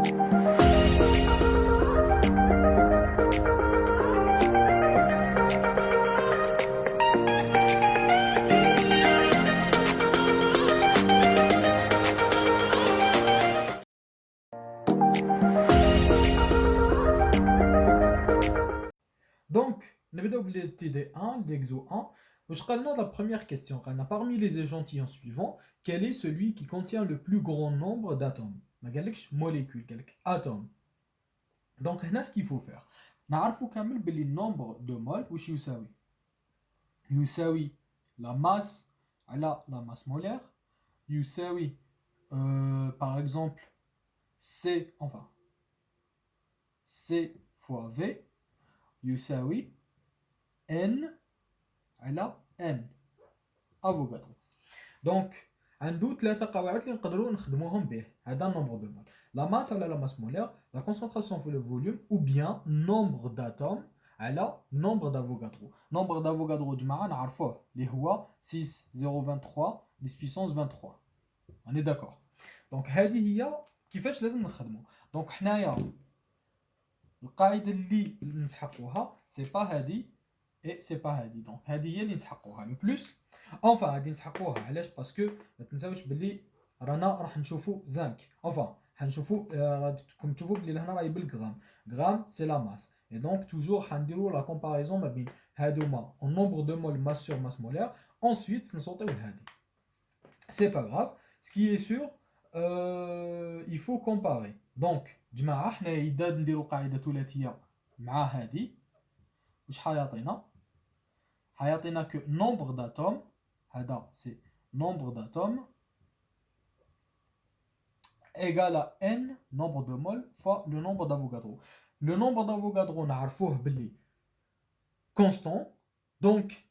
Donc, نبدأ بالتد 1, l'exo 1. Je la première question. Parmi les échantillons suivants, quel est celui qui contient le plus grand nombre d'atomes? ما قالكش molécules, قالك atomes. Donc, هنا ce qu'il faut faire. نعرفوا كامل باللي nombre de moles وش يساوي؟ يساوي la masse على la masse molaire. يساوي par exemple C fois V يساوي N على N افوغادرو. دونك عنده ثلاثه قواعد اللي نقدروا نخدموهم به. هذا النومبر دو مول، لا ماس على لا ماس مولير، لا كونسونطراسيون في لو فوليوم، او بيان نومبر داتوم على نومبر دافوغادرو. نومبر دافوغادرو جماعه نعرفوه اللي هو 6.023 10 puissance 23. اني داكور. دونك هذه هي كيفاش لازم نخدموا. دونك حنايا القاعده اللي نسحقوها سي با هذه et c'est pas هادي. دونك هادي هي اللي نسحقوها لو بلوس. اونفا غادي نسحقوها علاش؟ باسكو ما تنساوش باللي رانا راح نشوفوا زنك. اونفا حنشوفوا راكم تشوفوا باللي هنا راهي بالغرام. غرام سي لا ماس et donc toujours حنديروا لا كومباريزون ما بين هادوما en nombre de moles masse sur masse molaire. ensuite نصوتيو لهادي. c'est pas grave. ce qui est sûr il faut comparer. donc جماعه حنا اذا نديروا قاعده ثلاثيه مع هادي واش حيعطينا؟ حيعطينا que nombre d'atomes, هذا c'est nombre d'atomes égale à n nombre de moles fois le nombre d'Avogadro. Le nombre d'Avogadro نعرفوه باللي constant, donc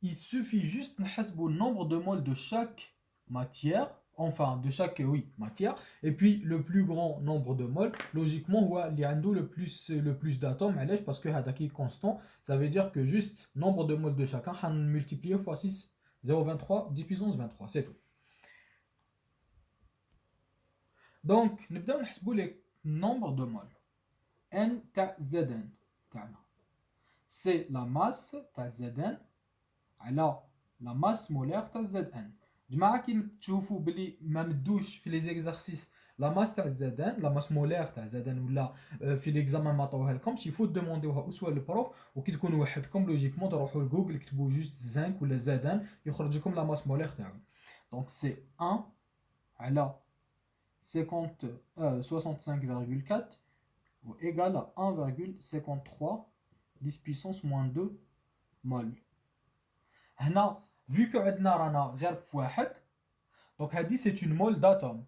il suffit juste نحسبوا le nombre de moles de chaque matière, enfin de chaque matière, et puis le plus grand nombre de moles logiquement هو اللي عنده le plus d'atomes. علاش؟ parce que هذا qui est constant, ça veut dire que juste nombre de moles de chacun multiplié fois 6.023 10 puissance 23, c'est tout. donc نبداو نحسبوا les nombres de moles. n تاع Zn تاعنا c'est la masse تاع Zn على la masse molaire تاع Zn. جماعه كي تشوفوا بلي ما مدوش في لي زيكزارسيس لا ماس تاع زدان، لا ماس مولير تاع زدان، ولا في ليكزامان ما عطوها لكمش، يفو دومونديوها او سوا للبروف. وكي تكونوا وحدكم لوجيكمون تروحوا لجوجل كتبوا جوست زانك ولا زدان يخرج لكم لا ماس مولير تاعو. دونك سي 1 على 65,4 ou égal à 1,53 10 puissance moins 2 mol. هنا vu que عندنا رانا غير في واحد، دونك هادي سي اون مول داتوم.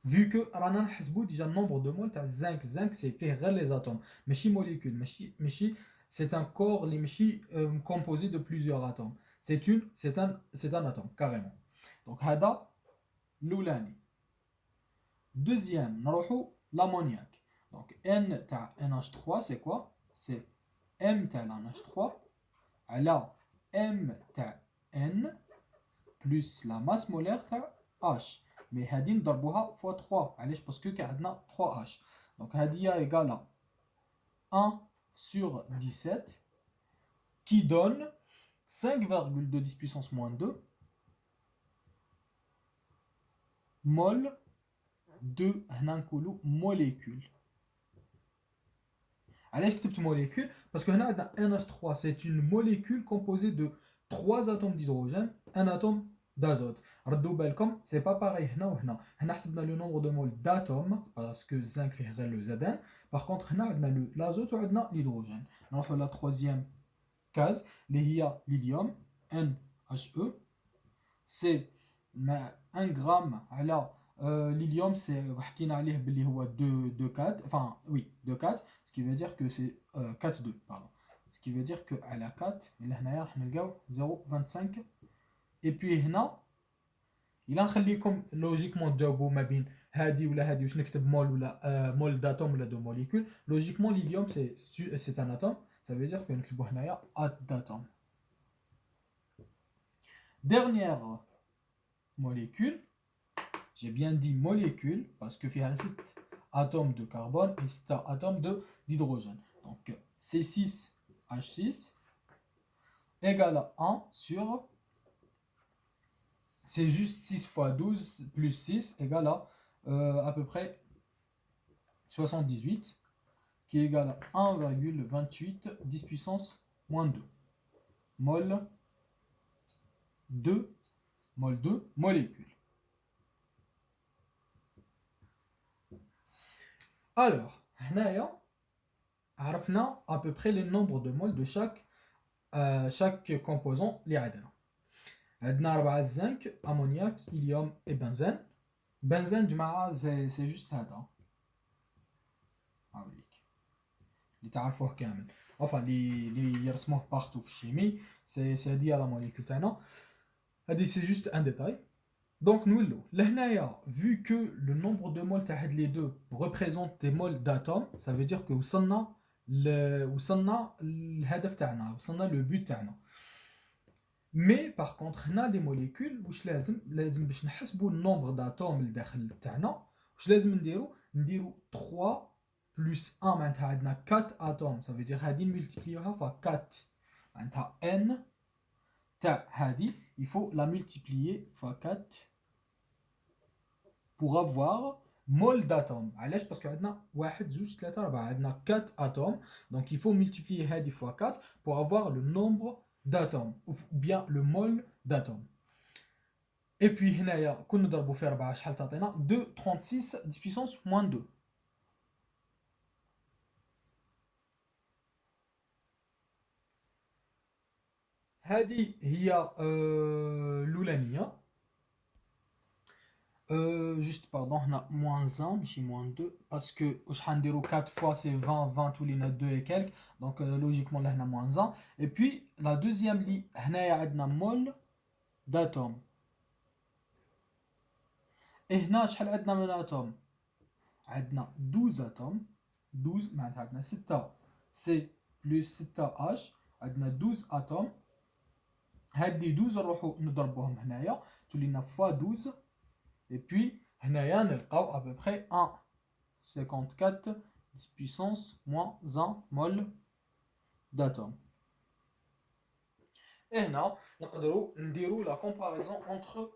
vu que رانا نحسبوا ديجا النومبر دو مول تاع زنك سي فيه غير لي اتوم ماشي موليكول، ماشي c'est un corps اللي ماشي composé de plusieurs atomes. c'est un atome carrément. donc هذا الاولاني. deuxième نروحوا l'ammoniac. donc n تاع NH3 c'est quoi؟ c'est m تاع NH3 على m تاع n plus la masse molaire تاع h. mais هادي نضربوها fois 3 علاش؟ باسكو كاع عندنا 3h. donc هادي هي égale à 1 sur 17 qui donne 5,2 10 puissance moins 2 mol de هنا نقولوا molécule. علاش كتبت molécule؟ parce que هنا عندنا NH3 c'est une molécule composée de 3 atomes d'hydrogène, un atome d'azote. ردوا بالكم c'est pas pareil هنا وهنا. هنا حسبنا le nombre de moles d'atomes parce que zinc فيه غير le Zn. par contre هنا عندنا l'azote وعندنا l'hydrogène. نروحوا la troisième case اللي هي l'hélium NHE. c'est 1 gramme على l'hélium, c'est حكينا عليه باللي هو 2,4, enfin oui 2,4, ce qui veut dire que c'est 4,2 pardon, ce qui veut dire que على 4 اللي هنايا راح نلقاو 0,25. et puis هنا إلا نخليكم لوجيكمون تجاوبوا ما بين هادي ولا هادي واش نكتب مول ولا مول داتوم ولا دو موليكول. لوجيكمون l'hélium c'est un atome, ça veut dire que نكتبوا هنايا d'atome. dernière molécule J'ai bien dit molécule parce que il y a 7 atomes de carbone et 7 atomes d'hydrogène. Donc C6H6 égale à 1 sur... C'est juste 6 fois 12 plus 6 égale à peu près 78, qui est égal à 1,28 10 puissance moins 2 mol 2 molécules. Alors, هنايا عرفنا à peu près les nombres de moles de chaque composant اللي عندنا. عندنا 4 زنك امونياك هيليوم et benzène. Benzène جماعة c'est juste هذا. هاوليك اللي تعرفوه كامل. Enfin اللي يرسموه partout في الشيمي c'est هذه la molécule تاعنا. هذه c'est juste un détail. Donc nous لهنايا vu que le nombre de moles تاع les deux représente des moles d'atomes, ça veut dire que وصلنا الهدف تاعنا, وصلنا le but تاعنا. Mais par contre هنا les molécules واش لازم باش نحسبوا النومبر داتوم اللي داخل تاعنا واش لازم نديرو 3 plus 1 معناتها عندنا 4 atomes, ça veut dire هذه نملتيبليوها ف 4 معناتها n تاع هذه il faut la multiplier x 4 pour avoir mol d'atomes. علاش parce que عندنا 1 2 3 4 عندنا 4 atomes, donc il faut multiplier هذه x 4 pour avoir le nombre d'atomes ou bien le mol d'atomes. Et puis هنايا كون نضربوا في 4 شحال تعطينا 2,36 10 puissance moins 2. هذه هي الأولانية. Juste pardon, on a moins 1, mais moins 2, parce que je 4 fois c'est 20, 20 tous les 2 et quelques, donc logiquement là on a moins 1. Et puis la deuxième ligne, on a mol d'atome. Et on a un atome. On a 12 atomes, 12, mais on a 6 C plus 6 H, on a 12 atomes. هاد 12 نروحو نضربوهم هنايا تولي لنا fois 12 et puis هنايا نلقاو à peu près 1,54 10 puissance moins 1 mol d'atome. Et هنا نقدروا نديروا la comparaison entre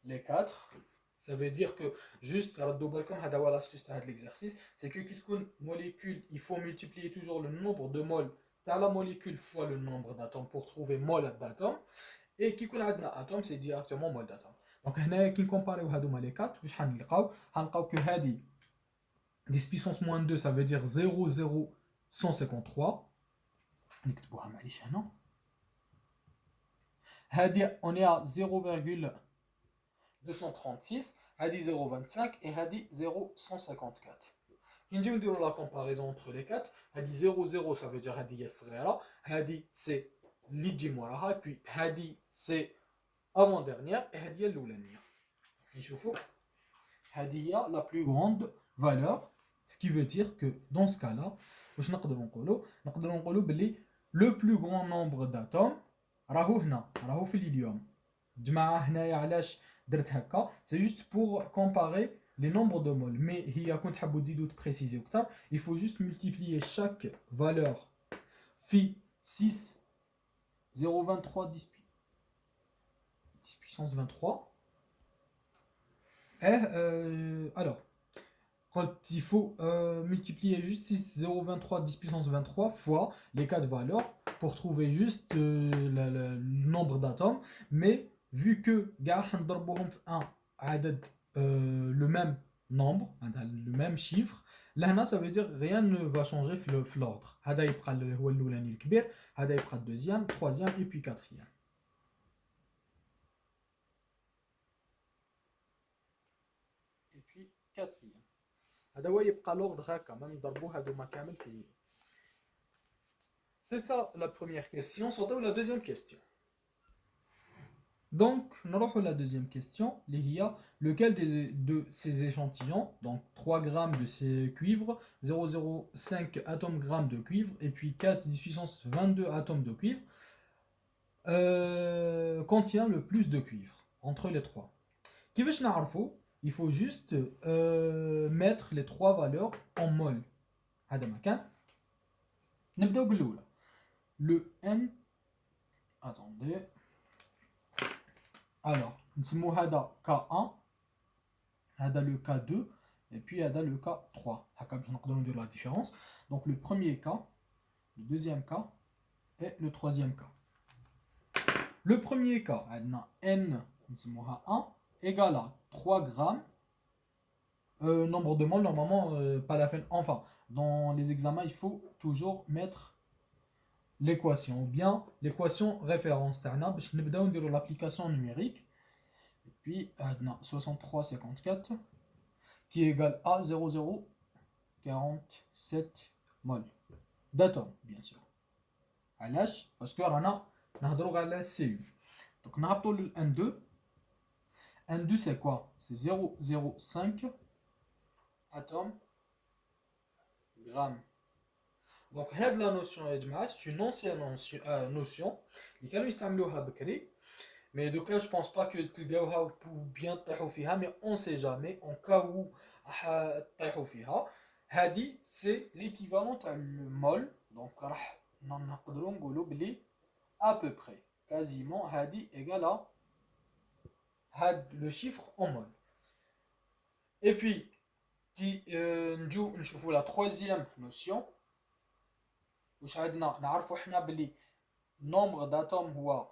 les 4. Ça veut dire que juste ردوا بالكم هذا هو l'astuce تاع هاد l'exercice, c'est que كي تكون molécule il faut multiplier toujours le nombre de moles تاع la molécule fois le nombre d'atomes pour trouver mol d'atome. Et qui يكون عندنا atome c'est directement mol d'atome. Donc هنايا كي نكومباريو هادوما لي 4 واش غنلقاو que هادي 10 puissance moins 2 ça veut dire 0,0153. نكتبوها معليش هنا. هادي on est à 0,236, هادي 0,25 et هادي 0,154. كي نجيو نديرو لا comparaison entre les 4, هادي 0,0 ça veut dire هادي هي الصغيرة, هادي c'est اللي تجي موراها, et puis هادي c'est avant dernière et هادي هي الأولانية. نشوفو هادي هي la plus grande valeur, ce qui veut dire que dans ce cas-là واش نقدروا نقولوا باللي le plus grand nombre d'atomes راهو هنا, راهو في الهيليوم. جماعة هنايا علاش درت هكا, c'est juste pour comparer les nombres de moles, mais هي كنت حابو تزيدو تبريسيزي أكثر, il faut juste multiplier chaque valeur في 6 0,23 10 puissance 23. Et alors, quand il faut multiplier juste 6 0,23 10 puissance 23 fois les 4 valeurs pour trouver juste le nombre d'atomes, mais vu que le même nombre, le même chiffre, là ça veut dire rien ne va changer l'ordre. هذا يبقى هو الأولاني الكبير, هذا يبقى الدeuxième, troisième et puis quatrième. Et puis quatrième. هذا هو يبقى l'ordre هكا, même نضربو هادوما كامل في. C'est ça la première question. Sortons la deuxième question. Donc, nous allons la deuxième question. Lequel de ces échantillons, donc 3 grammes de ces cuivres, 0,05 atomes grammes de cuivre, et puis 4 10 puissance 22 atomes de cuivre, contient le plus de cuivre entre les trois. كيفاش نعرفوا il faut juste mettre les trois valeurs en mol. هذا مكان. نبداو بالاولى. Le n. Attendez. Alors, نسمو هذا K1, هذا le K2 et puis هذا le K3. هكا باش نقدروا نديروا la différence. Donc le premier cas, le deuxième cas et le troisième cas. Le premier cas, عندنا n نسموها 1 égale à 3 grammes. Nombre de moles, normalement, pas la peine. Enfin, dans les examens, il faut toujours mettre l'équation, ou bien l'équation référence. باش نبداو نديرو l'application numérique. Et puis, 63,54 qui est égal à 0,047 mol d'atomes, bien sûr. علاش؟ parce que رانا نهضروا على CU. Donc, نهبطوا le N2. N2 c'est quoi? C'est 0,05 atomes grammes. Donc, هاد la notion يا جماعة, c'est une ancienne notion اللي كانوا يستعملوها بكري. Mais donc là, je pense pas que تلقاوها pour bien تطيحوا فيها, mais on sait jamais, en cas où تطيحوا فيها. هادي c'est l'équivalent à le mol. Donc راح نقدروا نقولوا بلي à peu près, quasiment, هادي égale à هاد le chiffre en mol. Et puis, qui نجو نشوفوا la troisième notion. واش عندنا نعرفوا حنا بلي nombre d'atomes هو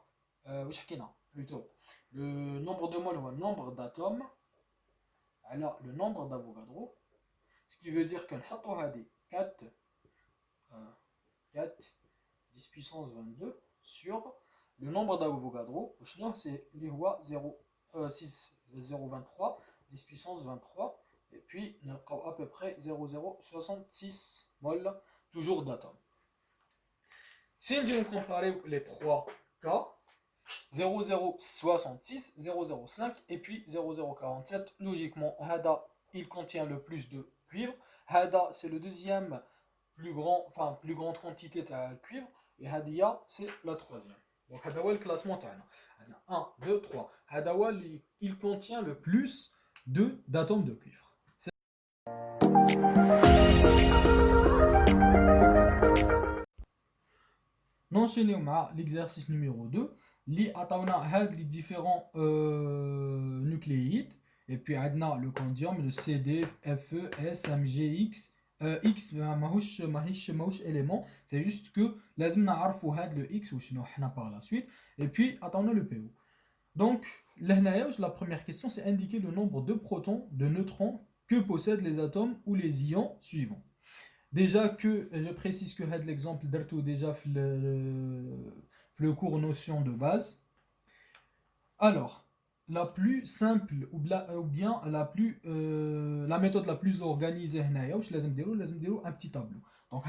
واش حكينا plutôt le nombre de moles هو nombre d'atomes على le nombre d'Avogadro, ce qui veut dire que نحطوا هذه 4 10 puissance 22 sur le nombre d'Avogadro وشنو c'est اللي هو 0,23 10 puissance 23 et puis نلقاو à peu près 0,066 moles toujours d'atomes. Si on compare les trois cas, 0,066, 0,05 et puis 0,047, logiquement, Hada, il contient le plus de cuivre. Hada, c'est le deuxième plus grande quantité de cuivre. Et Hadia, c'est la troisième. Donc, Hada, le classement, 1, 2, 3. Hada, il contient le plus d'atomes de cuivre. N'enchaînons avec l'exercice numéro 2. Li atawna had les différents nucléides. Et puis عندنا le candium, le CD, Fe, S, MgX, X ماهوش élément. C'est juste que لازم نعرفوا had le X وشنو حنا par la suite. Et puis atawna le PO. Donc la première question, c'est indiquer le nombre de protons, de neutrons que possèdent les atomes ou les ions suivants. Déjà que, je précise que l'exemple d'Artou déjà fait le cours notion de base. Alors, la plus simple ou bien la méthode la plus organisée, c'est un petit tableau. Donc,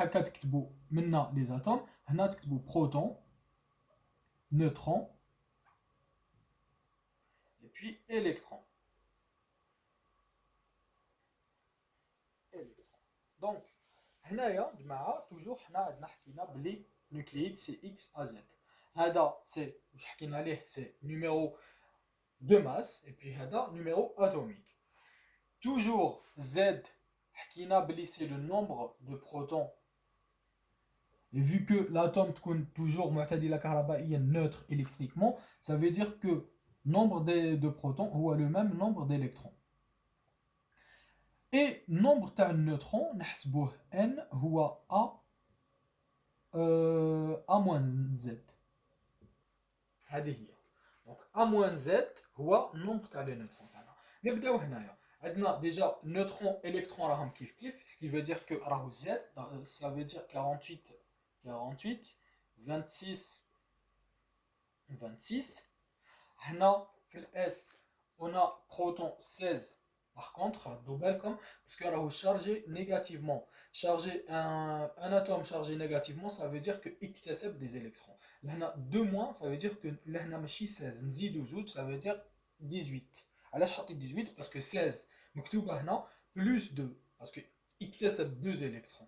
maintenant les atomes, protons, neutrons, et puis électrons. Donc, هنايا جماعة toujours حنا عندنا حكينا بلي nucléide c'est X à Z. هذا c'est واش حكينا عليه c'est numéro de masse et puis هذا numéro atomique. Toujours Z حكينا بلي c'est le nombre de protons. Et vu que l'atome تكون toujours معتدلة كهربائيا neutre électriquement, ça veut dire que nombre de protons هو le même nombre d'électrons. Et nombre de neutrons, نحسبوه n هو a moins z. هذه هي. Donc a moins z هو nombre تاع les neutrons تاعنا. نبداو هنايا. عندنا déjà neutrons, électrons راهم كيف كيف, ce qui veut dire que راهو z, ça veut dire 48, 26, 26. هنا في الاس on a proton 16. Par contre, parce que là, chargé négativement. Un atome chargé négativement, ça veut dire qu'il اكتسب des électrons. Là, 2 moins, ça veut dire que là, ماشي 16. نزيدو زوج, ça veut dire 18. علاش حطيت 18 parce que 16 مكتوبة هنا plus 2 parce que اكتسب 2 électrons.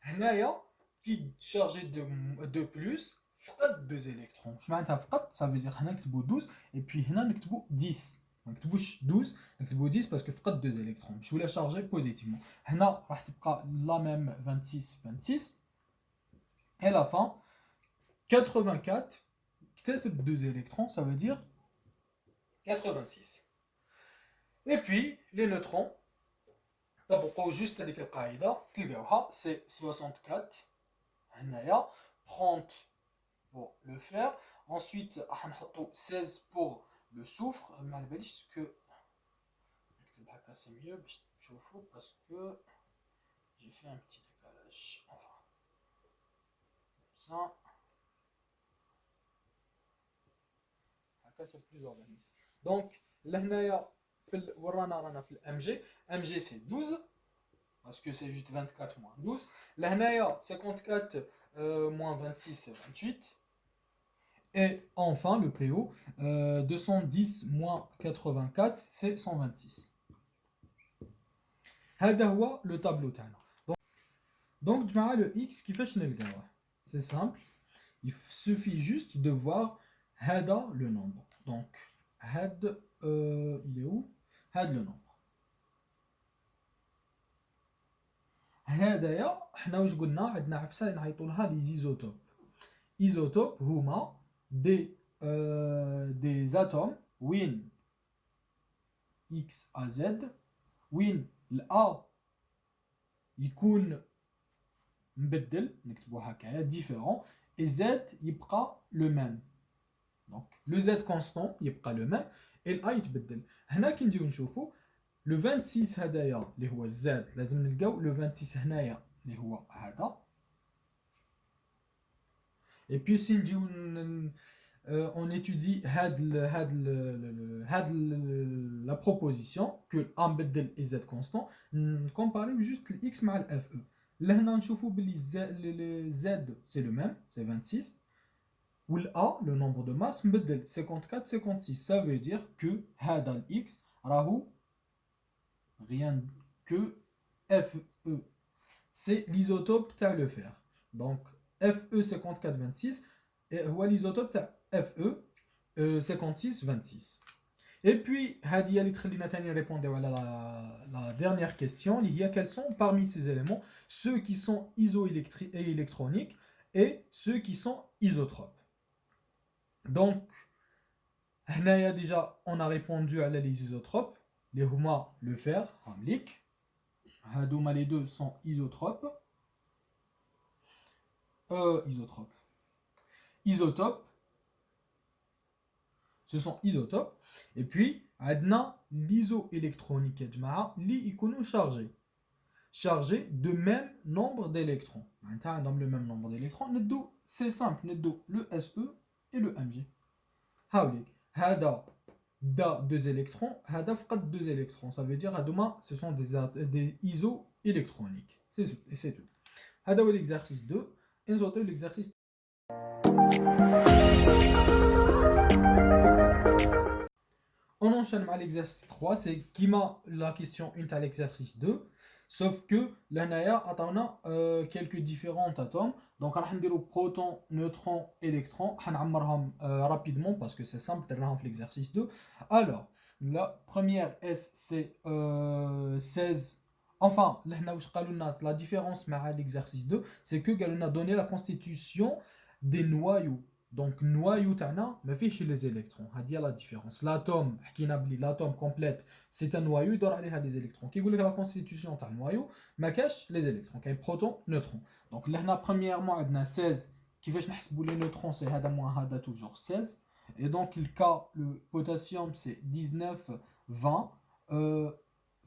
هنايا qui chargé de plus فقد 2 électrons. Je معناتها فقد, ça veut dire هنا نكتبو 12 et puis هنا نكتبو 10. ما نكتبوش 12 نكتبو 10 باسكو فقد 2 électrons باش ولا شارجي بوزيتيفمون. هنا راح تبقى لا ميم 26 et la fin 84 اكتسب 2 électrons, ça veut dire 86. Et puis les neutrons طبقوا juste هذيك القاعده تلقاوها سي 64 هنايا 30 pour le fer. Ensuite راح نحطو 16 pour le soufre. ما على باليش سكو نكتب هكا سي ميو باش تشوفوا باسكو j'ai fait un petit décalage. Enfin ça هكا c'est plus organisé. Donc لهنايا في ورانا رانا في الام جي. ام جي سي 12 parce que c'est juste 24 moins 12. لهنايا 54 moins 26 c'est 28. Et enfin le PO 210 moins 84 c'est 126. هذا هو le tableau تاعنا. Donc جماعة le x كيفاش نلقاوه؟ C'est simple, il suffit juste de voir هذا le nombre. Donc هذا il est où؟ هذا le nombre. هذايا حنا واش قلنا عندنا عفسه اللي نعيطوا لها لي زيزوتوب. ايزوتوب هما دي اتوم وين اكس ا زد وين الا يكون مبدل نكتبوه هكايا ديفيرون اي زد يبقى لو ميم. دونك لو زد كونستون يبقى لو ميم اي الا يتبدل. هنا كي نجيو نشوفو لو 26 هدايا اللي هو الزاد لازم نلقاو لو 26 هنايا اللي هو هذا. اي بي سي نجيو on étudie هاد la proposition que a مبدل اي زد كونستون نكومباريو جوست الاكس مع الاف او. لهنا نشوفو بلي زد سي لو ميم سي 26 والA le nombre de masse مبدل 54 56. ça veut dire que هذا الاكس راهو rien que Fe. C'est l'isotope تاع le fer. Donc Fe 54 26 هو l'isotope تاع Fe 56 26. Et puis هذه اللي تخلينا ثاني ريبونديو على la dernière question اللي هي quels sont parmi ces éléments ceux qui sont isoélectroniques et ceux qui sont isotropes. Donc هنايا déjà on a répondu à les isotropes. Les هما le fer, hamlik. هادوما les deux sont isotropes. Isotopes. Ce sont isotopes. Et puis, عندنا l'isoélectronique يا جماعة اللي يكونوا chargés de même nombre d'électrons. معناتها عندهم le même nombre d'électrons. ندو c'est simple, ندو le SE et le MG. هاوليك هذا دا 2 électrons, هذا فقد 2 électrons. Ça veut dire هذوما ce sont des isoélectroniques. C'est tout. هذا هو l'exercice 2. Et nous avons l'exercice. On enchaîne avec l'exercice 3. C'est qui m'a la question 1 à l'exercice 2. Sauf que là, on a quelques différents atomes. Donc, on va faire proton, neutron, électron. On va faire rapidement parce que c'est simple. On va faire l'exercice 2. Alors, la première S, c'est 16. Enfin, la différence avec l'exercice 2, c'est que on a donné la constitution des noyaux. Donc, noyau تاعنا ما فيهش les électrons. هذه la différence. L'atome, حكينا بلي l'atome complète, c'est un noyau يدور عليها les électrons. كي يقول لك la constitution تاع noyau ما كاش les électrons. كاين proton, neutron. Donc لهنا premièrement عندنا 16. كيفاش نحسبوا les neutrons c'est هذا moins هذا toujours 16. Et donc le cas le potassium c'est 19 20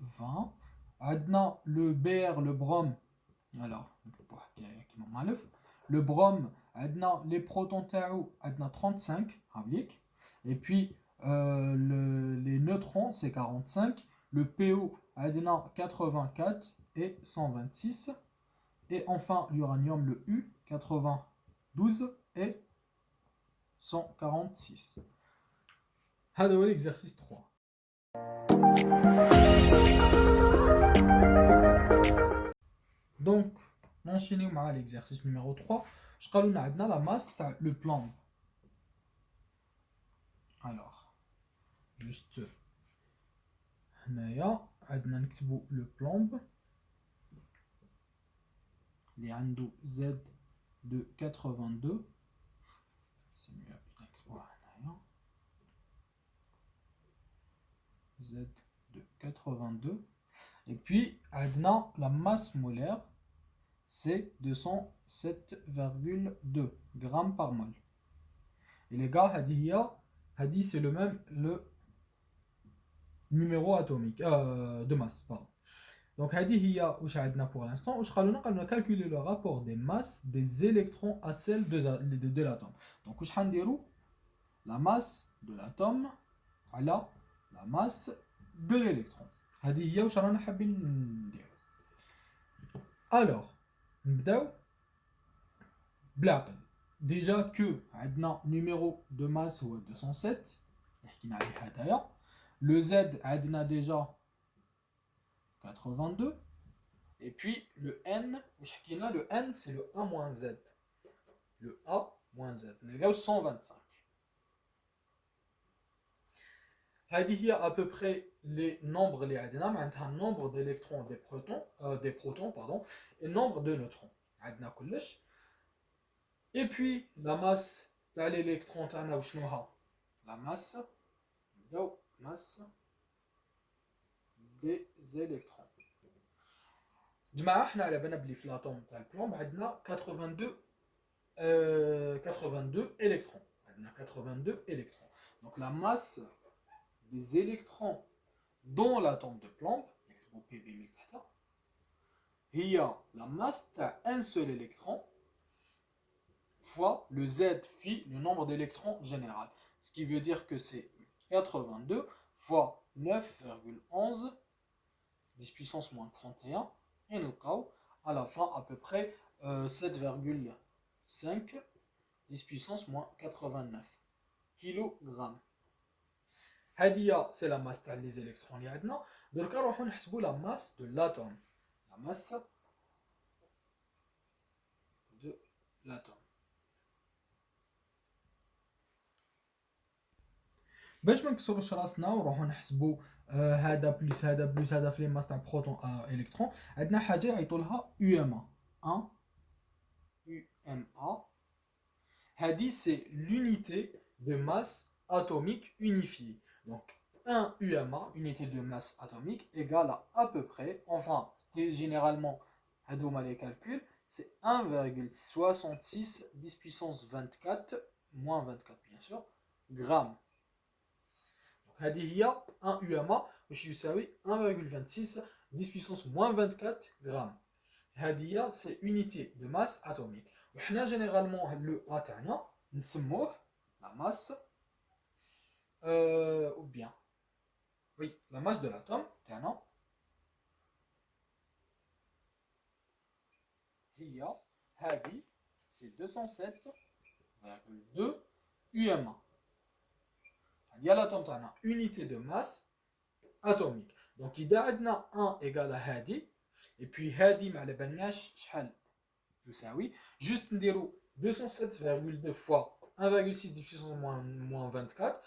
20. عندنا le Br le brome. Alors, le brome عندنا les protons تاعو عندنا 35 هابليك. Et puis les neutrons c'est 45. Le PO عندنا 84 et 126. Et enfin l'uranium le U 92 et 146. هذا هو l'exercice 3. Donc ننشينيو مع l'exercice numéro 3. Je قالوا لنا عندنا la masse تاع le plomb. Alors juste هنايا عندنا نكتبو لو بلومب اللي عنده Z de 82. C'est mieux نكتبوها هنايا Z de 82. Et puis عندنا la masse molaire c'est 207,2 grammes par mol. Et les gars, هذه c'est le même le numéro atomique de masse pardon. Donc هذه هي واش عندنا pour l'instant. واش قالوا calculer le rapport des masses des électrons à celle de l'atome. Donc واش حنديروا la masse de l'atome على la masse de l'électron. هذه هي واش رانا حابين نديروا. Alors نبداو بالعقل. Déjà que عندنا numéro de masse هو 207 اللي حكينا عليه هدايا. Le Z عندنا déjà 82. Et puis le N, le N c'est le A moins Z. Le A moins Z. نلقاو 125. هذه هي à peu près les nombres اللي عندنا. معناتها nombre d'électrons des protons pardon et nombre de neutrons. عندنا كلش. Et puis la masse de l'électron تاعنا وشنوها؟ La masse des électrons. جماعة احنا على بالنا بلي في l'atome تاع البلومب عندنا 82 électrons. عندنا 82 électrons. Donc la masse des électrons dans l'atome de plomb نكتبو PB من تحت هي la masse تاع un seul électron fois le Z phi, le nombre d'électrons général. Ce qui veut dire que c'est 82 fois 9,11 10 puissance moins 31 et nous avons à la fin à peu près 7,5 10 puissance moins 89 kg. هذه c'est la masse des électrons اللي عندنا. Donc نروحو نحسبوا la masse de l'atome. La masse de l'atome. باش ما نكسروش راسنا ونروحو نحسبوا هذا بلس هذا بلس هذا في الماس تاع بروتون الكترون. عندنا حاجه يعيطوا لها UMA 1 UMA. هذه c'est l'unité de masse atomique unifiée. Donc 1 UMA, unité de masse atomique, égale à peu près, enfin généralement هذوما les calculs, c'est 1,66 10 puissance 24 moins 24 bien sûr grammes. هذه هي 1 UMA واش يساوي 1,26 10 puissance moins 24 غرام. هذه هي سي unité de masse atomique. وحنا جينيرالمون لو A تاعنا نسموه la masse ou bien oui la masse de l'atome تاعنا هي هذه c'est 207,2 UMA. Il y a l'atome تاعنا unité de masse atomique. Donc إذا عندنا 1 égale à هذه et puis هذه ما على بالناش شحال تساوي juste نديرو 207,2 fois 1,6 10 puissance moins 24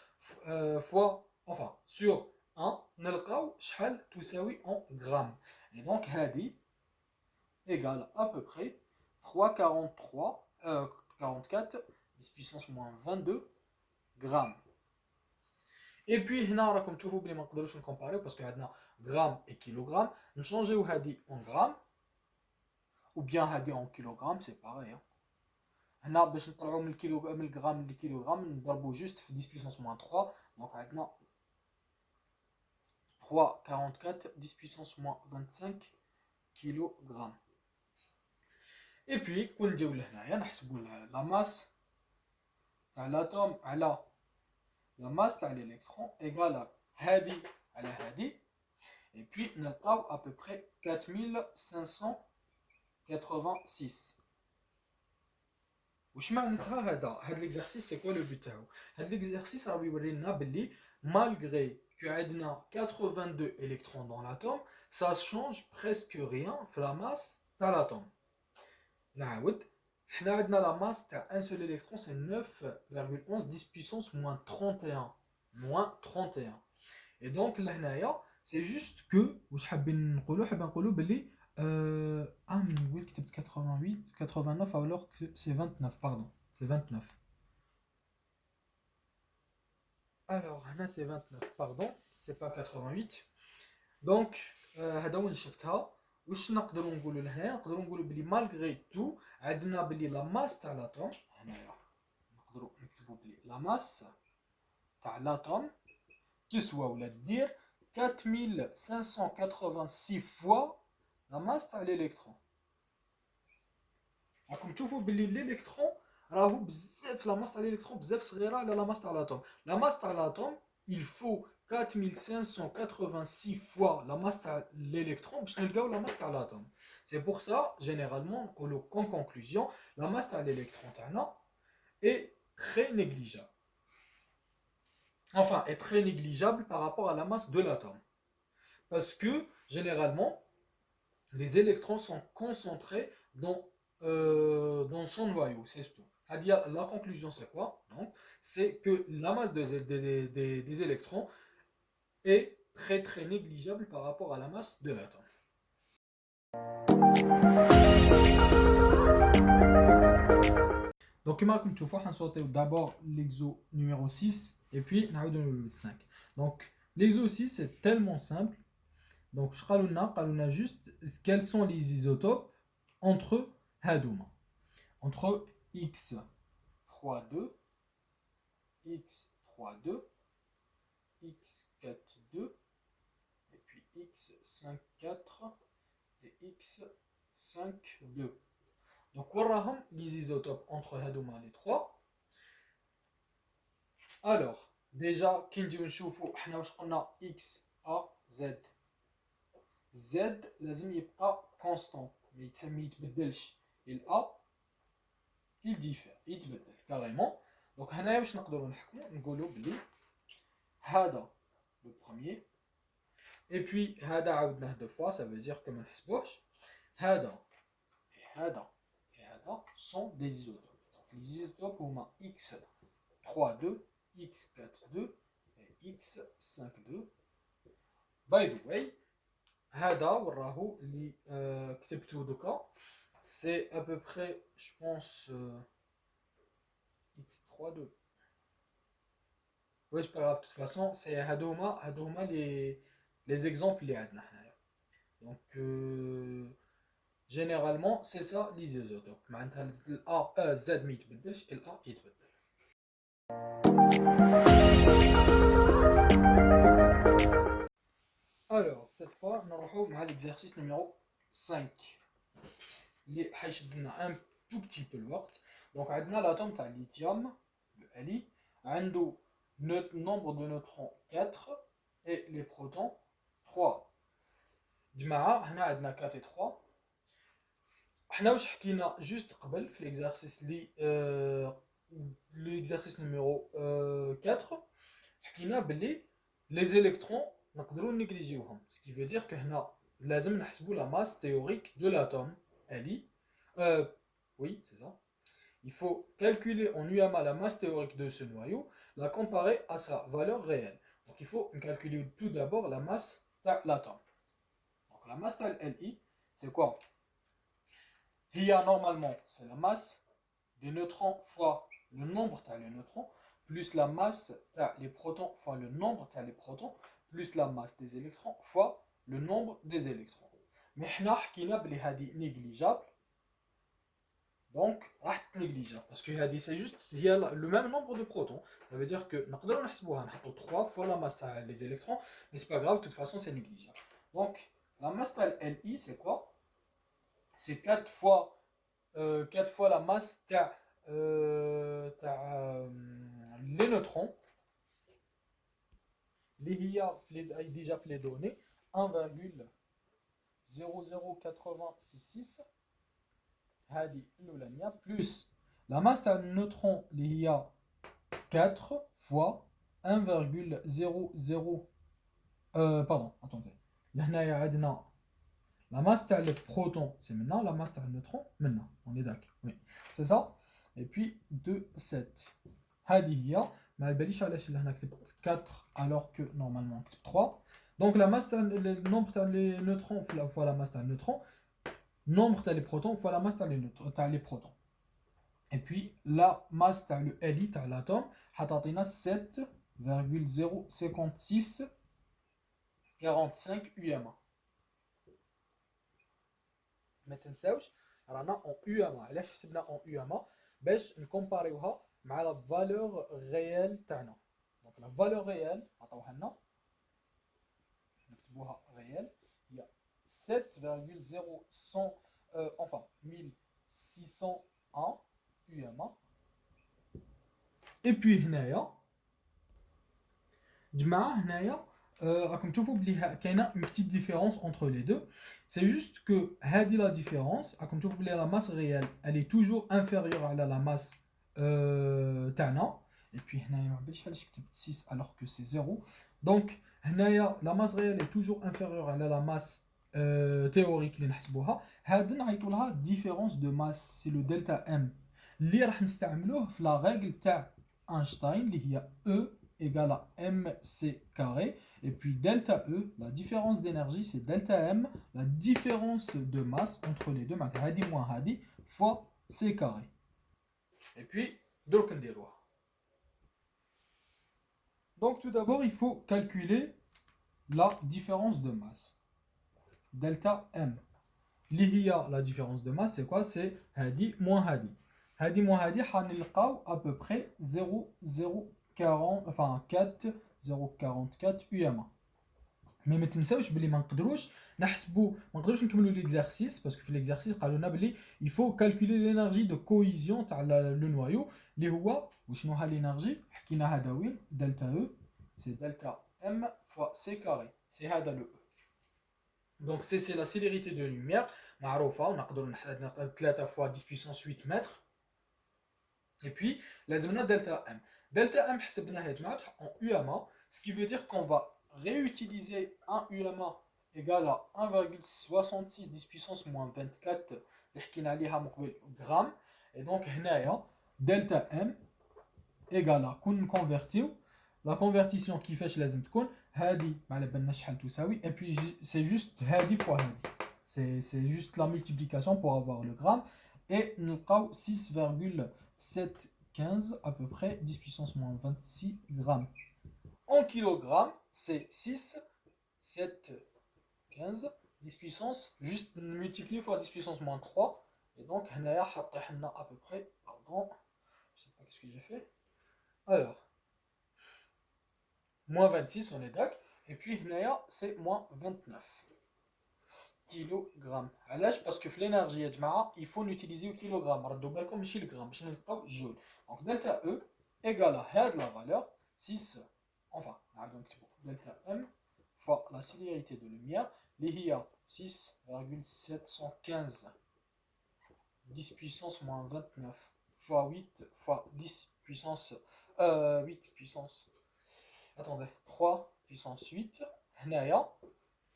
fois enfin sur 1 نلقاو شحال تساوي en grammes. Et donc هذه égale à peu près 44 10 puissance moins 22 grammes. Et puis هنا راكم تشوفوا بلي ما نقدروش نكومباريو باسكو عندنا غرام اي كيلوغرام. نشونجيو هذه اون غرام ou bien هذه اون كيلوغرام سي باغي. هنا باش نطلعوا من الكيلو من الغرام للكيلوغرام نضربوا جوست في 10 puissance moins 3 دونك عندنا 3,44 10 puissance moins 25 كيلوغرام. Et puis كون نجيو لهنايا نحسبوا لا ماس تاع l'atome على la masse de l'électron égale à هذه على هذه. Et puis نلقاو à peu près 4586. واش معناتها هذا l'exercice c'est quoi le but تاعو؟ هذا l'exercice راه يورينا باللي malgré que عندنا 82 électrons dans l'atome ça change presque rien في la masse تاع l'atome. نعاود حنا عندنا la masse تاع un seul électron c'est 9,11 10 puissance moins 31 moins 31. Et donc لهنايا c'est juste que واش حابين نقولوا باللي من وين كتبت 88 89 alors que c'est 29 pardon c'est 29 alors هنا c'est 29 pardon c'est pas 88 donc هذا وين شفتها واش نقدروا نقولوا لهنا نقدروا نقولوا بلي مالغري تو عندنا بلي لا ماس تاع لاتوم هنايا نقدروا نكتبوا بلي لا ماس تاع لاتوم تسوى ولا دير 4586 fois la masse تاع l'électron. راكم تشوفوا باللي الالكترون راهو بزاف لا ماس تاع الالكترون بزاف صغيره على لا ماس تاع لاتوم. لا ماس تاع لاتوم il faut 4586 fois la masse تاع l'électron باش نلقاو la masse تاع l'atome. C'est pour ça généralement نقولوا qu'en conclusion la masse تاع l'électron تاعنا est très négligeable. Enfin, est très négligeable par rapport à la masse de l'atome. Parce que, généralement, les électrons sont concentrés dans son noyau, c'est tout. C'est-à-dire, la conclusion, c'est quoi? C'est que la masse des électrons est très très négligeable par rapport à la masse de l'atome. Donc, comme tu vois, on va sauter d'abord l'exo numéro 6 et puis le 5. Donc, l'exo 6 c'est tellement simple. Donc, on a juste quels sont les isotopes entre Hadouma. Entre X32, X32, X42, et puis X54 et X52. Donc, on a les isotopes entre Hadouma les trois. Alors, déjà, on a X, A, Z. Z لازم يبقى constant ما يتبدلش الA il diffère يتبدل carrément. donc هنايا واش نقدروا نحكموا نقولوا بلي هذا le premier et puis هذا عاودناه deux fois ça veut dire que ما نحسبوش هذا et هذا sont des isotopes. donc les isotopes هما X32 X42 et X52. by the way هذا وراه اللي كتبته دوكا c'est à peu près je pense X32 oui c'est pas grave de toute façon c'est هادوما les exemples اللي عندنا حنايا donc généralement c'est ça les isotopes معناتها ال Z ما يتبدلش ال A يتبدل. Alors, cette fois, nous allons l'exercice numéro 5. Il a un tout petit peu le temps. Donc, on a l'atome de lithium, le Li, on a le nombre de neutrons 4 et les protons 3. On a 4 et 3. On a juste avant l'exercice numéro 4. On a les électrons. نقدروا نيجليجيوهم ce qui veut dire que هنا لازم نحسبوا la masse théorique de l'atome Ali oui c'est ça il faut calculer en UMA la masse théorique de ce noyau la comparer à sa valeur réelle donc il faut calculer tout d'abord la masse de l'atome. donc la masse de Li c'est quoi? Normalement c'est la masse des neutrons fois le nombre des neutrons plus la masse des protons fois le nombre des protons plus la masse des électrons fois le nombre des électrons. Mais nous avons dit négligeable. Donc, négligeable. Parce que c'est juste il y a le même nombre de protons. Ça veut dire que nous avons 3 fois la masse des électrons. Mais ce n'est pas grave, de toute façon, c'est négligeable. Donc, la masse de Li, c'est quoi? C'est 4 fois la masse les neutrons. Il y a déjà les données 1,00966 plus la masse de neutrons il y a 4 fois 1,00 pardon attendez là la masse de proton c'est maintenant la masse de neutron maintenant on est d'accord oui c'est ça et puis 2,7 هذه هي ما باليش علاش هنا كتبت 4 alors que normalement كتبت 3 Donc la masse le nombre des neutrons fois la masse des neutrons, nombre des protons fois la masse des protons. Et puis la masse de l'élite à l'atome هتعطينا 7,05645 UMA. ما تنساوش رانا en UMA. علاش حسبنا en UMA باش نكومباريوها مع la valeur réelle تاعنا. Donc la valeur réelle عطاوها لنا نكتبوها réelle هي 7,0100 enfin 1601 UMA. Et puis هنايا جماعة هنايا راكم تشوفوا بلي كاينه une petite différence entre les deux. C'est juste que هذه la différence راكم تشوفوا بلي la masse réelle elle est toujours inférieure à la masse تاعنا. Et puis هنايا ما عرفتش علاش كتبت 6 alors que c'est 0. Donc هنايا la masse réelle est toujours inférieure à la masse théorique اللي نحسبوها. هذا نعيطوا لها différence de masse, c'est le delta M اللي راح نستعملوه في la règle تاع Einstein اللي هي E égale à mc carré, et puis delta E, la différence d'énergie, c'est delta M, la différence de masse entre les deux, hadi moins hadi, fois c carré. Et puis, donc tout d'abord, il faut calculer la différence de masse. Delta M. L'IA, la différence de masse, c'est quoi? C'est hadi moins hadi. Hadi moins hadi, à peu près 0,040, enfin 4,044 UMA. Mais ما تنساوش بلي ما نقدروش نكملوا l'exercice parce que في l'exercice قالوا لنا بلي il faut calculer l'énergie de cohésion تاع le noyau اللي هو وشنو ها l'énergie حكيناها داوين delta E c'est delta M fois C carré, c'est هذا le E. Donc c'est la célérité de lumière معروفة ونقدروا 3 fois 10 puissance 8 mètres. Et puis, لازمنا delta M. Delta M, حسبناها يا جماعة en UMA, ce qui veut dire qu'on va réutiliser un UMA égal à 1,66 10 puissance moins 24 اللي حكينا عليها مقبل grammes. Et donc هنايا delta M égal à كون نكونفيرتيو la convertition كيفاش لازم تكون هذه ما على بالناش شحال تساوي et puis c'est juste هذه fois هذه. C'est juste la multiplication pour avoir le gramme et نلقاو 6,715 à peu près 10 puissance moins 26 grammes. En kilogrammes, c'est 6, 7, 15, 10 puissance, juste multiplié fois 10 puissance moins 3. Et donc, à peu près, pardon, je ne sais pas ce que j'ai fait. Alors, moins 26, on est d'accord. Et puis, c'est moins 29 kilogrammes. Parce que l'énergie, il faut l'utiliser au kilogramme. Comme le gramme, joule. Donc, delta E égale à la valeur 6. Enfin, donc delta M fois la célérité de lumière, l'IA 6,715 10 puissance moins 29 fois 8 fois 10 puissance 8 puissance attendez 3 puissance 8 هنايا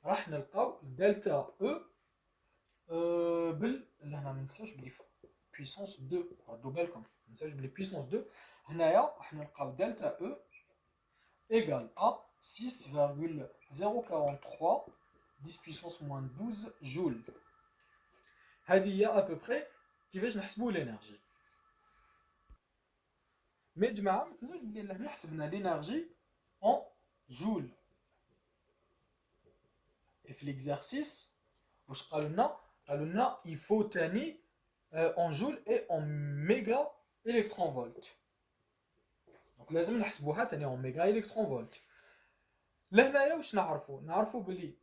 راح نلقاو delta E là ما ننساوش بلي puissance 2 ردوا بالكم ما ننساوش بلي puissance 2 هنايا راح نلقاو delta E égale à 6,043 10 puissance moins 12 joules. هذه à peu près كيفاش نحسبوا l'énergie. Mais جماعة ما تنساوش بلي هنا حسبنا l'énergie en joules. Et في l'exercice واش قالوا لنا il faut تاني en joules et en méga électronvolts. Donc لازم نحسبوها تاني en méga électronvolts. لهنايا واش نعرفوا بلي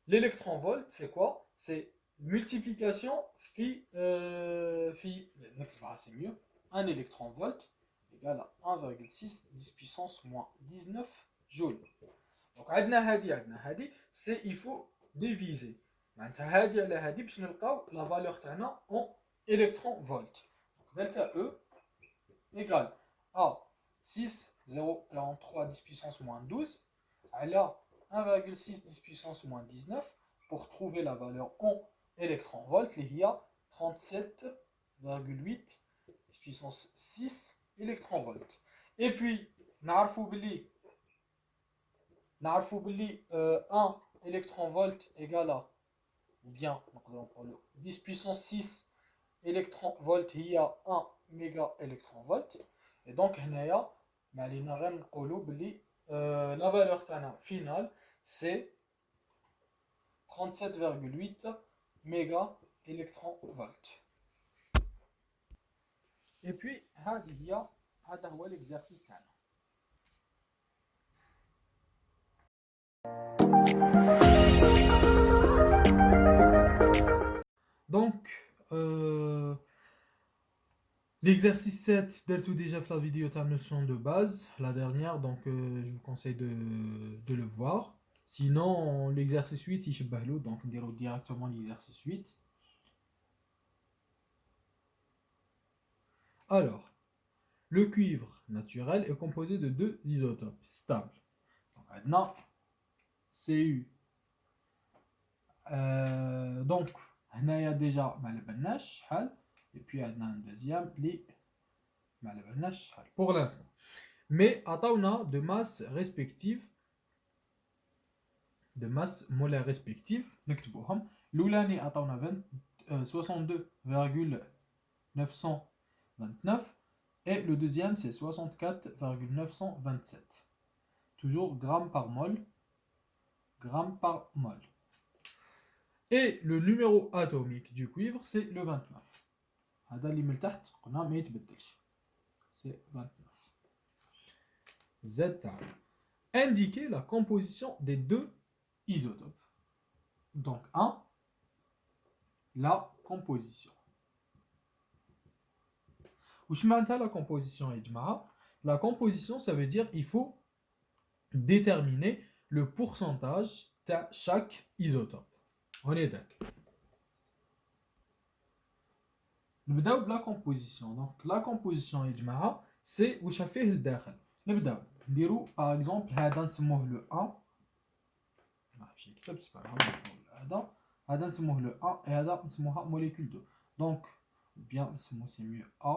l'électronvolt c'est quoi? C'est multiplication c'est mieux, un électronvolt égale à 1,6 10 puissance moins 19 joules. Donc عندنا هذه c'est il faut diviser معناتها هذه على هذه باش نلقاو la valeur تاعنا en électronvolt. Donc delta E égale à 6,043 10 puissance moins 12 à 1,6 10 puissance moins 19 pour trouver la valeur en électronvolts, il y a 37,8 10 puissance 6 électronvolts. Et puis, نعرفوا بلي نعرفوا باللي 1 électron volt égale à ou bien 10 puissance 6 électron volt هي 1 méga électron volt et donc هنايا ما علينا غير نقولوا باللي la valeur تاعنا finale c'est 37,8 méga électron volt. Et puis هذا هو l'exercice تاعنا. Donc, l'exercice 7, درتو déjà في la vidéo ta notion de base, la dernière, donc je vous conseille de le voir. Sinon, l'exercice 8, يشبه له, donc نديرو directement l'exercice 8. Alors, le cuivre naturel est composé de deux isotopes stables. Donc, maintenant, Cu. Donc, il y a déjà et puis il y a un deuxième pour l'instant. Mais on a de masses respectives, de masses molaires respectives. L'oulani a 62,929 et le deuxième c'est 64,927. Toujours grammes par mol. Grammes par mol. Et le numéro atomique du cuivre, c'est le 29. C'est 29. Z. Indiquer la composition des deux isotopes. Donc, 1, la composition. Où je m'entends la composition, la composition, ça veut dire il faut déterminer le pourcentage de chaque isotope. On est d'accord. نبداو بلا كومبوزيسيون. دونك لا كومبوزيسيون يا جماعه سي واش فيه الداخل. نبداو نديرو باغ اكزومبل هذا نسموه لو 1. ما عرفتش نكتب سي با هذا نسموه لو 1 et هذا نسموها موليكول 2. دونك بيان نسمو سي ميو A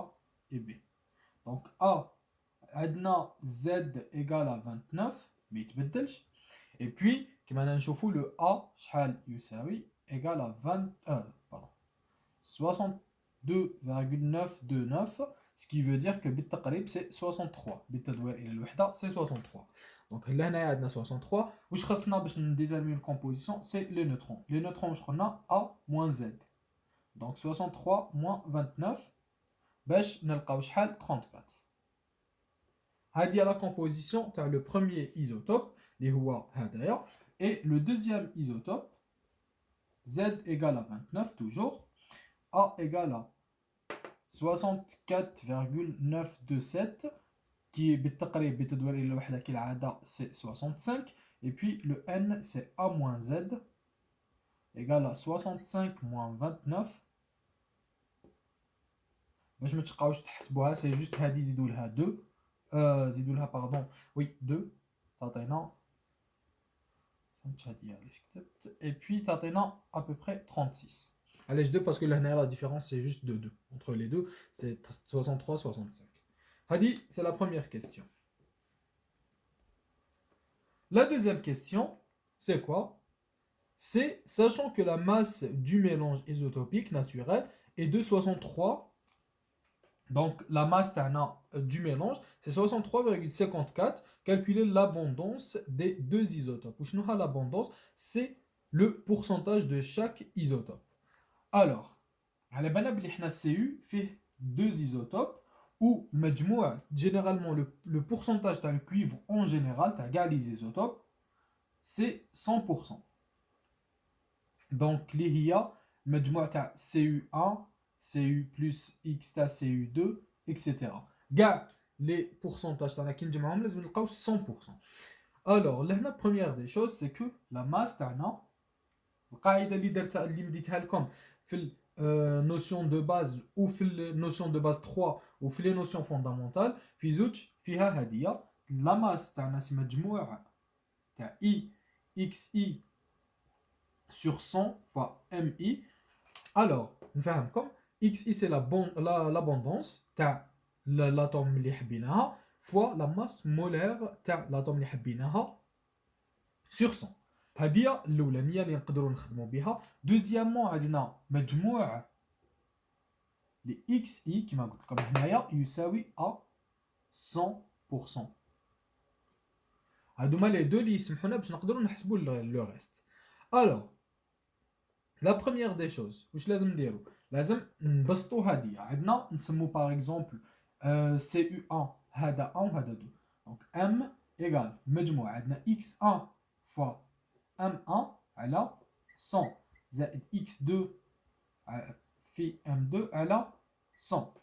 et B. دونك A عندنا Z égale à 29 ما يتبدلش. Et puis كما نشوفوا لو A شحال يساوي égal à 62,929, ce qui veut dire que بالتقريب c'est 63. بالتدوير إلى الوحدة c'est 63. Donc là هنايا عندنا 63. واش خاصنا باش نديتيرمين الكومبوزيسيون c'est les neutrons. Les neutrons واش قلنا A moins Z. Donc 63 moins 29 باش نلقاو شحال 34. هذه la composition تاع le premier isotope اللي هو هذايا. Et le deuxième isotope, Z égale à 29 toujours, A égale à 64,927 qui est بالتقريب بتدوير إلى الوحدة كالعادة c'est 65 et puis le N c'est A moins Z égale à 65 moins 29 باش ما تبقاوش تحسبوها c'est juste هذه زيدوا لها 2 زيدوا لها pardon oui 2 تعطينا et puis t'as à peu près 36. Allez, 2 parce que la différence c'est juste de 2. Entre les deux, c'est 63, 65. Hadi, c'est la première question. La deuxième question, c'est quoi? C'est sachant que la masse du mélange isotopique naturel est de 63. Donc la masse du mélange, c'est 63,54. Calculer l'abondance des deux isotopes. L'abondance, c'est le pourcentage de chaque isotope. Alors, Cu fait deux isotopes où généralement le pourcentage de cuivre en général, les isotopes, c'est 100%. Donc, les HIA, Cu1, Cu plus X Cu2, etc. Les pourcentages dans la 100%. Alors, la première des choses, c'est que la masse تاعنا القاعدة اللي درتها اللي مديتها لكم في notion de base ou في notion de base 3 ou في les notions fondamentales في زوج فيها هدية. la masse تاعنا سي مجموعة تاع I XI sur 100 fois MI. Alors, نفهمكم XI c'est l'abondance تاع l'atome اللي حبيناها fois la masse molaire تاع l'atome اللي حبيناها sur 100. هذه الأولانية اللي نقدروا نخدموا بها. دوزيامون عندنا مجموع ل XI كما قلت لكم هنايا يساوي à 100%. هادوما لي دو اللي يسمحونا باش نقدروا نحسبوا لو ريست. الوغ لا بروميير دي شوز واش لازم نديرو؟ لازم نبسطوا هذه. عندنا نسمو باغ اكزومبل سي يو 1 هذا 1 وهذا 2. دونك ام ايغال مجموع عندنا اكس 1 فوا ام 1 على 100 زائد اكس 2 في ام 2 على 100.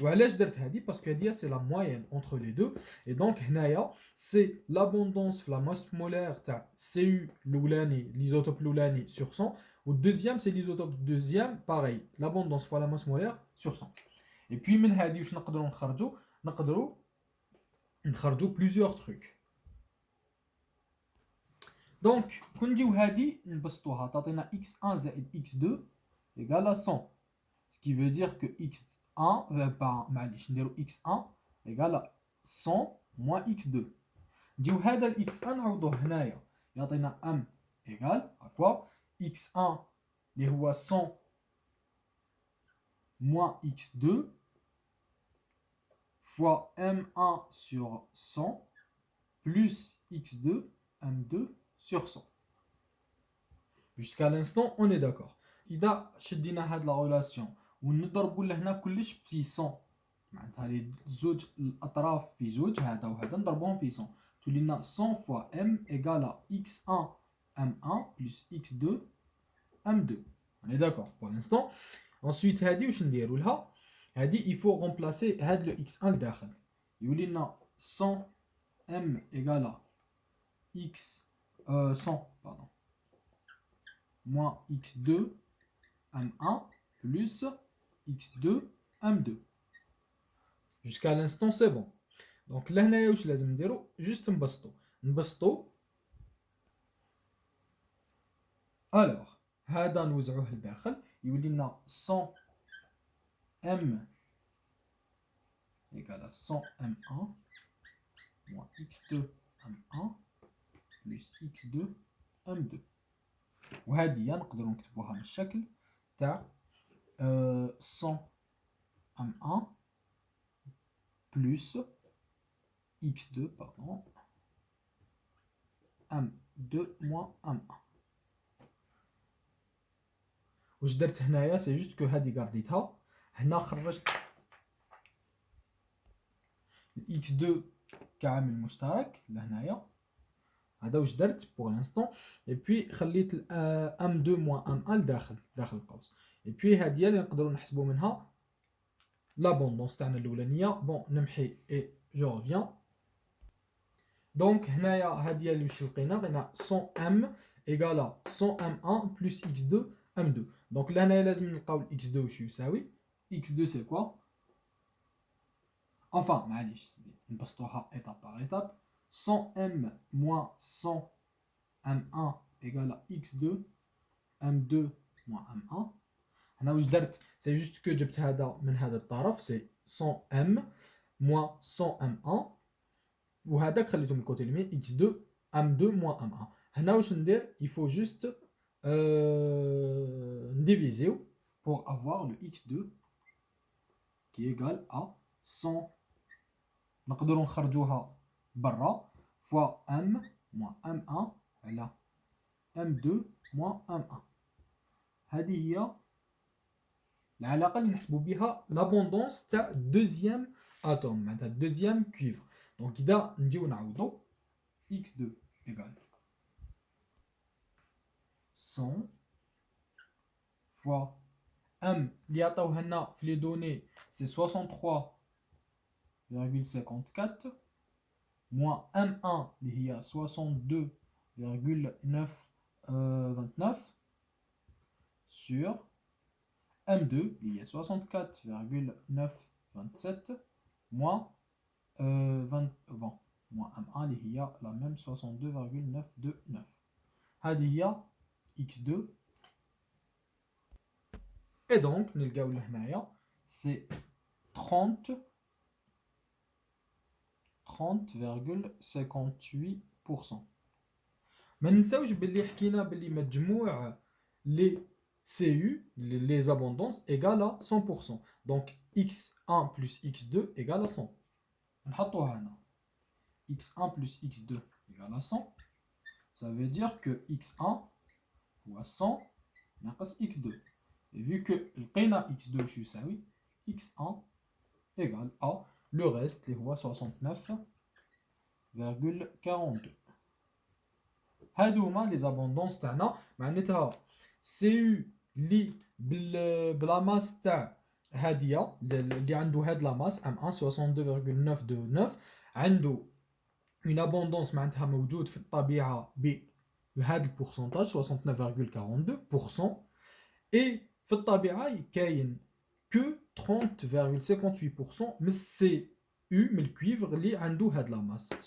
وعلاش درت هذه؟ باسكو هذه سي لا موين اونتر لي دو. اي دونك هنايا سي لابوندونس في لا ماس مولير تاع سي يو الاولاني ليزوتوب الاولاني سور 100 والدوزيام سي ليزوتوب دوزيام باغي لابوندونس فوا لا ماس مولير سور 100. اي بوي من هذه واش نقدروا نخرجوا؟ نقدروا نخرجوا بليزيور تروك. دونك كون نجيو هذه نبسطوها تعطينا x1 زائد x2 égale à 100. Ce qui veut dire que x1 معليش نديرو x1 égale à 100 moins x2. نجيو هذا ال x1 نعوضوه هنايا يعطينا m égale à quoi؟ x1 اللي هو 100 moins x2 fois m1 sur 100 plus x2 m2 sur 100. Jusqu'à l'instant, on est d'accord. إذا شدينا هاد لا غولاسيون ونضربوا لهنا كلش في 100 معناتها لي زوج الأطراف في زوج هذا وهذا نضربوهم في 100 تولي لنا 100 fois m égale à x1 m1 plus x2 m2. On est d'accord pour l'instant. Ensuite هادي واش نديروا لها؟ هادي il faut remplacer هاد le x1 لداخل يولي لنا 100 m égale à x 100 pardon moins x2 m1 plus x2 m2. Jusqu'à l'instant c'est bon. Donc لهنايا واش لازم نديرو؟ جوست نبسطو. alors هذا نوزعوه لداخل يولي لنا 100 m égale à 100 m1 moins x2 m1 plus x2 m2. وهذه نقدروا نكتبوها من الشكل تاع 100 m1 plus x2 pardon m2 moins m1. واش درت هنايا؟ سي جوست كو هذه قرديتها هنا خرجت x2 كعامل مشترك لهنايا هذا واش درت بور لانستون. اي بوي خليت ام 2 موان ام 1 داخل القوس. اي بوي هذه اللي نقدروا نحسبوا منها لابوندونس تاعنا الاولانيه. بون نمحي اي جو ريفيان. دونك هنايا هذه اللي واش لقينا 100 ام ايغالا 100 ام 1 بلس اكس 2 ام 2. دونك لهنايا لازم نلقاو الاكس 2 واش يساوي. اكس 2 سي كوا؟ enfin معليش نبسطوها ايتاب باغ ايتاب. 100m moins 100m1 égale à x2 m2 moins m1. هنا واش درت؟ سي جوست كو جبت هذا من هذا الطرف سي 100m moins 100m1 وهذاك خليته من الكوتي اليمين x2 m2 moins m1. هنا واش ندير؟ il faut juste نديفيزيو pour avoir le x2 qui est égal à 100. نقدروا نخرجوها برا fois m moins m1 على m2 moins m1. هذه هي العلاقه اللي نحسبوا بها لابوندونس تاع دوزيام اتوم معناتها دوزيام كويفر. دونك اذا نجيو نعوضوا x2 égale 100 fois m اللي عطاوها لنا في لي دوني سي 63,54 moins M1 اللي هي 62,929 sur M2 اللي هي 64,927 moins 20 bon moins M1 اللي هي la même 62,929. هذه هي x2 et donc نلقاو لهنايا c'est 30,58%. ما ننساوش باللي حكينا باللي مجموع les CU, les abondances, égale à 100%. Donc x1 plus x2 égale à 100. نحطوها هنا. x1 plus x2 égale à 100. Ça veut dire que x1 هو 100 ناقص x2. Et vu que لقينا x2 واش يساوي x1 égale à le reste اللي هو 69,42. هادو هما لي زابوندونس تاعنا معناتها سي يو لي بلا ماس تاع هاديه اللي عنده هاد لا ماس ام 1 62.929 عنده اون ابوندونس معناتها موجود في الطبيعه بهذا البورسونتاج 69.42% اي في الطبيعه كاين كو 30.58% من السي يو من الكويفر اللي عنده هاد لا ماس 64.927.